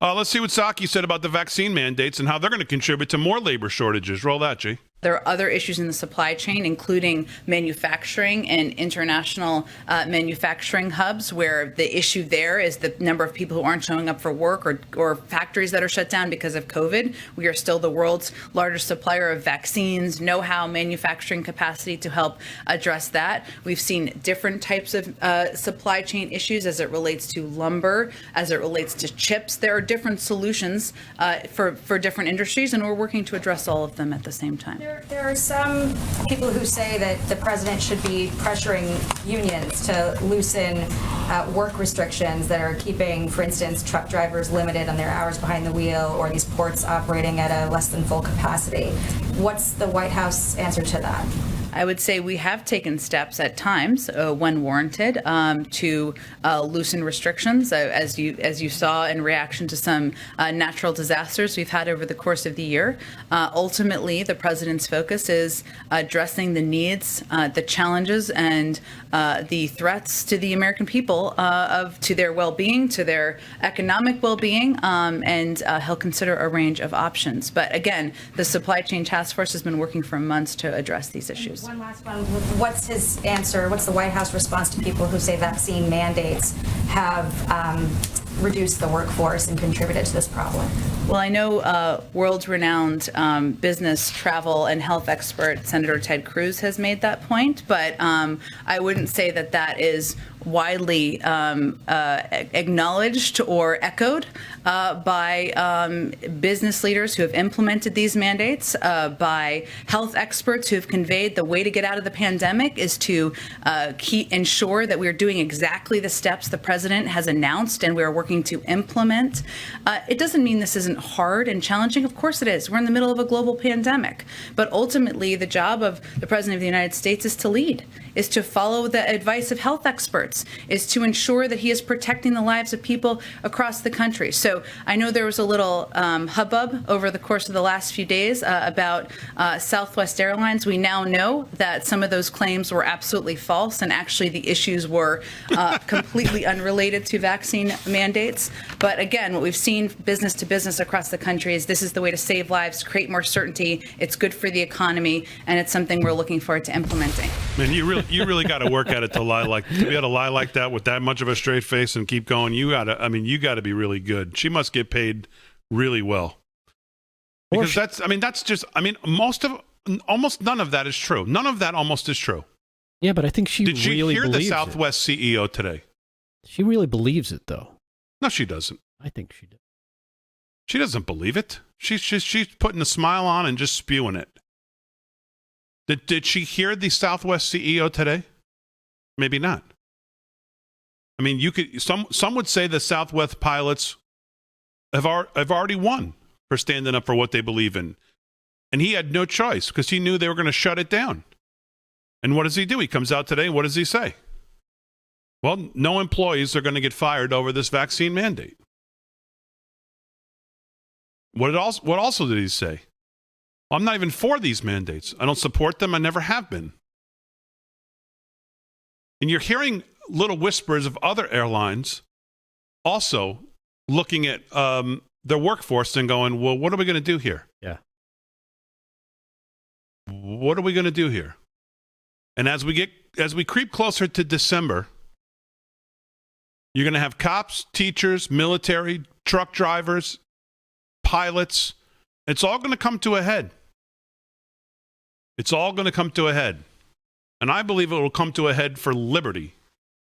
Let's see what Psaki said about the vaccine mandates and how they're going to contribute to more labor shortages. Roll that, G. There are other issues in the supply chain, including manufacturing and international manufacturing hubs, where the issue there is the number of people who aren't showing up for work or factories that are shut down because of COVID. We are still the world's largest supplier of vaccines, know-how, manufacturing capacity to help address that. We've seen different types of supply chain issues as it relates to lumber, as it relates to chips. There are different solutions for different industries, and we're working to address all of them at the same time. There are some people who say that the president should be pressuring unions to loosen work restrictions that are keeping, for instance, truck drivers limited on their hours behind the wheel, or these ports operating at a less than full capacity. What's the White House answer to that? I would say we have taken steps at times, when warranted, to loosen restrictions, as you saw in reaction to some natural disasters we've had over the course of the year. Ultimately, the president's focus is addressing the needs, the challenges, and the threats to the American people to their well-being, to their economic well-being, and he'll consider a range of options. But again, the Supply Chain Task Force has been working for months to address these issues. One last one. What's his answer? What's the White House response to people who say vaccine mandates have reduced the workforce and contributed to this problem? Well, I know world-renowned business, travel, and health expert Senator Ted Cruz has made that point, but I wouldn't say that that is widely acknowledged or echoed by business leaders who have implemented these mandates, by health experts who have conveyed the way to get out of the pandemic is to ensure that we're doing exactly the steps the president has announced and we're working to implement. It doesn't mean this isn't hard and challenging. Of course it is. We're in the middle of a global pandemic. But ultimately, the job of the president of the United States is to lead, is to follow the advice of health experts, is to ensure that he is protecting the lives of people across the country. So I know there was a little hubbub over the course of the last few days about Southwest Airlines. We now know that some of those claims were absolutely false, and actually the issues were completely unrelated to vaccine mandates. But again, what we've seen business to business across the country is this is the way to save lives, create more certainty. It's good for the economy, and it's something we're looking forward to implementing. Man, you really got to work at it to be able to lie like that with that much of a straight face and keep going. You got to be really good. She must get paid really well. Because almost none of that is true. None of that almost is true. Yeah, but I think she really believes it. Did you hear the Southwest CEO today? She really believes it, though. No, she doesn't. I think she does. She doesn't believe it. She's putting a smile on and just spewing it. Did she hear the Southwest CEO today? Maybe not. I mean, some would say the Southwest pilots have already won for standing up for what they believe in. And he had no choice because he knew they were going to shut it down. And what does he do? He comes out today. What does he say? Well, no employees are going to get fired over this vaccine mandate. What also did he say? Well, I'm not even for these mandates. I don't support them. I never have been. And you're hearing little whispers of other airlines also looking at their workforce and going, well, what are we going to do here? Yeah. What are we going to do here? And as we creep closer to December, you're going to have cops, teachers, military, truck drivers, pilots. It's all going to come to a head. It's all going to come to a head. And I believe it will come to a head for liberty.